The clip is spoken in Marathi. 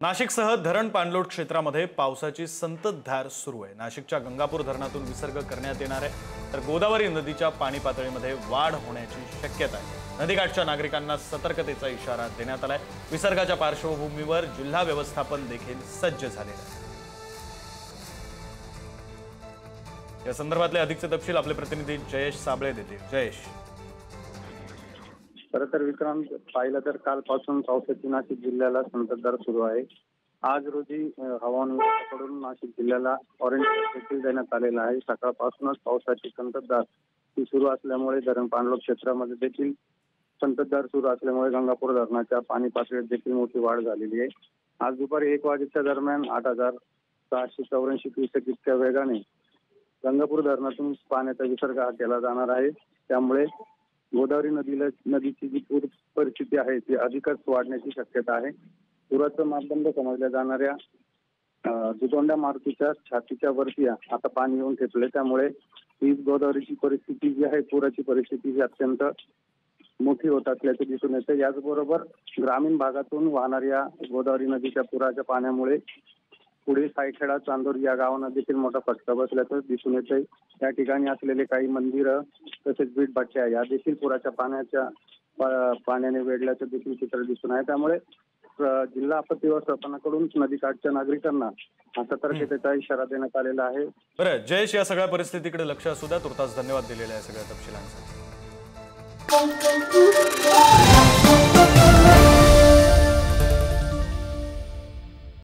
नाशिकसह धरण पाणलोट क्षेत्रामध्ये पावसाची संततधार सुरू आहे। नाशिकच्या गंगापूर धरणातून विसर्ग करण्यात येणार आहे, तर गोदावरी नदीच्या पाणी पातळीमध्ये वाढ होण्याची शक्यता आहे। नदीकाठच्या नागरिकांना सतर्कतेचा इशारा देण्यात आलाय। विसर्गाच्या पार्श्वभूमीवर जिल्हा व्यवस्थापन देखील सज्ज झाले आहे। या संदर्भातले अधिकचे तपशील आपले प्रतिनिधी जयेश साबळे देतील। जयेश, खरं तर विक्रांत, पाहिलं तर कालपासून पावसाची नाशिक जिल्ह्याला संततधार सुरू आहे। आज रोजी हवामान विभागाकडून नाशिक जिल्ह्याला ऑरेंज अलर्ट देण्यात आलेला आहे। सकाळपासूनच पावसाची संततधार ही सुरू असल्यामुळे धरण पाणलोट क्षेत्रामध्ये देखील संततधार सुरू असल्यामुळे गंगापूर धरणाच्या पाणी पातळीत देखील मोठी वाढ झालेली आहे। आज दुपारी 1 वाजेच्या दरम्यान 8,684 क्युसेक इतक्या वेगाने गंगापूर धरणातून पाण्याचा विसर्ग हा केला जाणार आहे। त्यामुळे गोदावरी नदीची जी पूर परिस्थिती आहे ती अधिकच वाढण्याची शक्यता आहे। पुराचं मापदंड समजल्या जाणाऱ्या दुतोंड्या मारुतीच्या छातीच्या वरती आता पाणी येऊन ठेपले। त्यामुळे ही गोदावरीची परिस्थिती जी आहे, पुराची परिस्थिती ही अत्यंत मोठी होत असल्याचे दिसून येते। याचबरोबर ग्रामीण भागातून वाहणाऱ्या गोदावरी नदीच्या पुराच्या पाण्यामुळे पुढे सायखेडा, चांदोरी या गावांना देखील मोठा फटका बसल्याचं दिसून येतंय। या ठिकाणी असलेले काही मंदिरं तसेच वीटभट्ट्या या देखील पुराच्या पाण्याने वेढल्याचं देखील चित्र दिसून आहे। त्यामुळे जिल्हा आपत्ती व्यवस्थापनाकडून नदीकाठच्या नागरिकांना सतर्कतेचा इशारा देण्यात आलेला आहे। बरं जयेश, या सगळ्या परिस्थितीकडे लक्ष असू द्या। तुर्तास धन्यवाद दिलेल्या या सगळ्या तपशिलांसाठी।